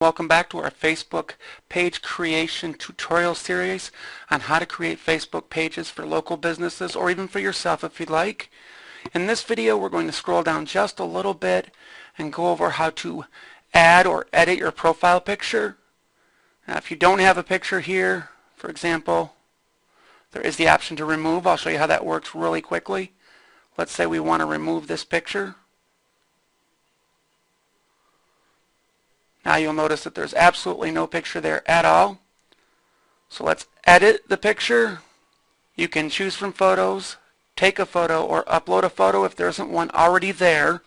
Welcome back to our Facebook page creation tutorial series on how to create Facebook pages for local businesses or even for yourself if you'd like. In this video we're going to scroll down just a little bit and go over how to add or edit your profile picture. Now if you don't have a picture here, for example, there is the option to remove. I'll show you how that works really quickly. Let's say we want to remove this picture. Now you'll notice that there's absolutely no picture there at all. So let's edit the picture. You can choose from photos, take a photo, or upload a photo if there isn't one already there.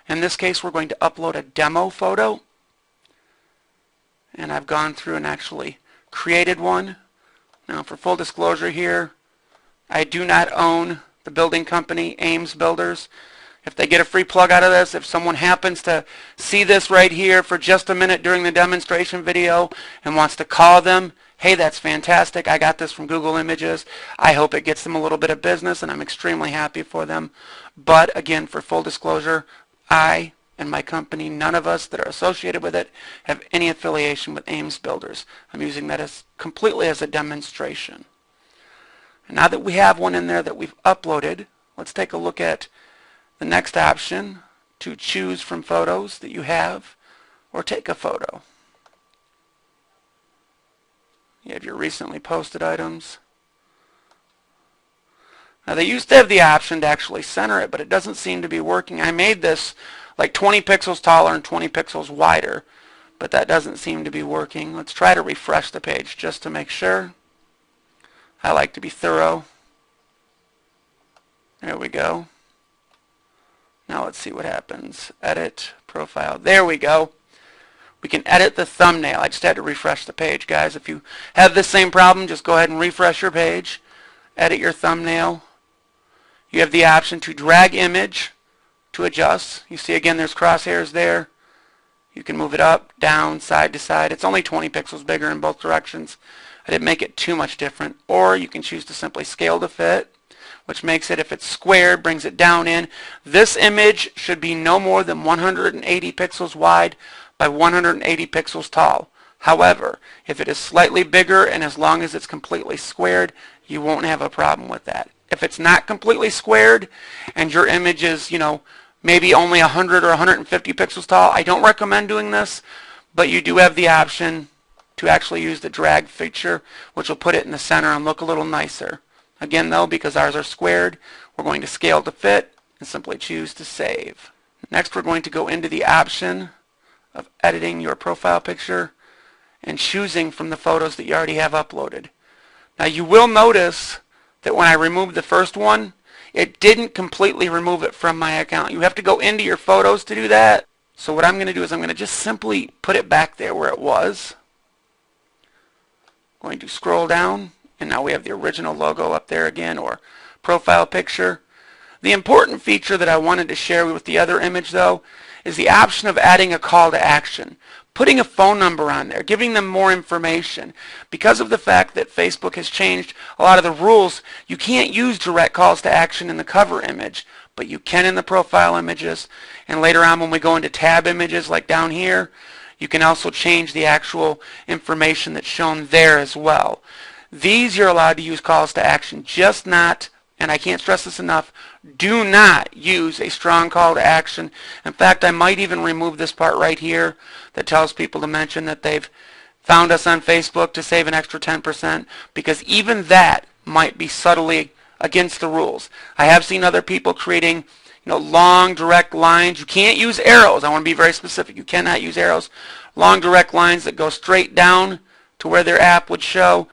In this case we're going to upload a demo photo. And I've gone through and actually created one. Now for full disclosure here, I do not own the building company Ames Builders. If they get a free plug out of this, if someone happens to see this right here for just a minute during the demonstration video and wants to call them, hey, that's fantastic. I got this from Google Images. I hope it gets them a little bit of business, and I'm extremely happy for them. But again, for full disclosure, I and my company, none of us that are associated with it, have any affiliation with Ames Builders. I'm using that as completely as a demonstration. And now that we have one in there that we've uploaded, let's take a look at the next option, to choose from photos that you have or take a photo. You have your recently posted items. Now they used to have the option to actually center it, but it doesn't seem to be working. I made this like 20 pixels taller and 20 pixels wider, but that doesn't seem to be working. Let's try to refresh the page just to make sure. I like to be thorough. There we go. Now let's see what happens. Edit profile. There we go. We can edit the thumbnail. I just had to refresh the page, guys. If you have the same problem, just go ahead and refresh your page. Edit your thumbnail. You have the option to drag image to adjust. You see again there's crosshairs there. You can move it up, down, side to side. It's only 20 pixels bigger in both directions. I didn't make it too much different. Or you can choose to simply scale to fit, which makes it, if it's squared, brings it down in. This image should be no more than 180 pixels wide by 180 pixels tall. However, if it is slightly bigger and as long as it's completely squared, you won't have a problem with that. If it's not completely squared and your image is, maybe only 100 or 150 pixels tall, I don't recommend doing this, but you do have the option to actually use the drag feature, which will put it in the center and look a little nicer. Again though, because ours are squared, we're going to scale to fit and simply choose to save. Next we're going to go into the option of editing your profile picture and choosing from the photos that you already have uploaded. Now you will notice that when I removed the first one, it didn't completely remove it from my account. You have to go into your photos to do that. So what I'm going to do is I'm going to just simply put it back there where it was. I'm going to scroll down. And now we have the original logo up there again, or profile picture. The important feature that I wanted to share with the other image though is the option of adding a call to action. Putting a phone number on there, giving them more information. Because of the fact that Facebook has changed a lot of the rules, you can't use direct calls to action in the cover image, but you can in the profile images. And later on when we go into tab images like down here, you can also change the actual information that's shown there as well. These you're allowed to use calls to action, just not, and I can't stress this enough, do not use a strong call to action. In fact, I might even remove this part right here that tells people to mention that they've found us on Facebook to save an extra 10%, because even that might be subtly against the rules. I have seen other people creating long direct lines. You can't use arrows. I want to be very specific. You cannot use arrows. Long direct lines that go straight down to where their app would show.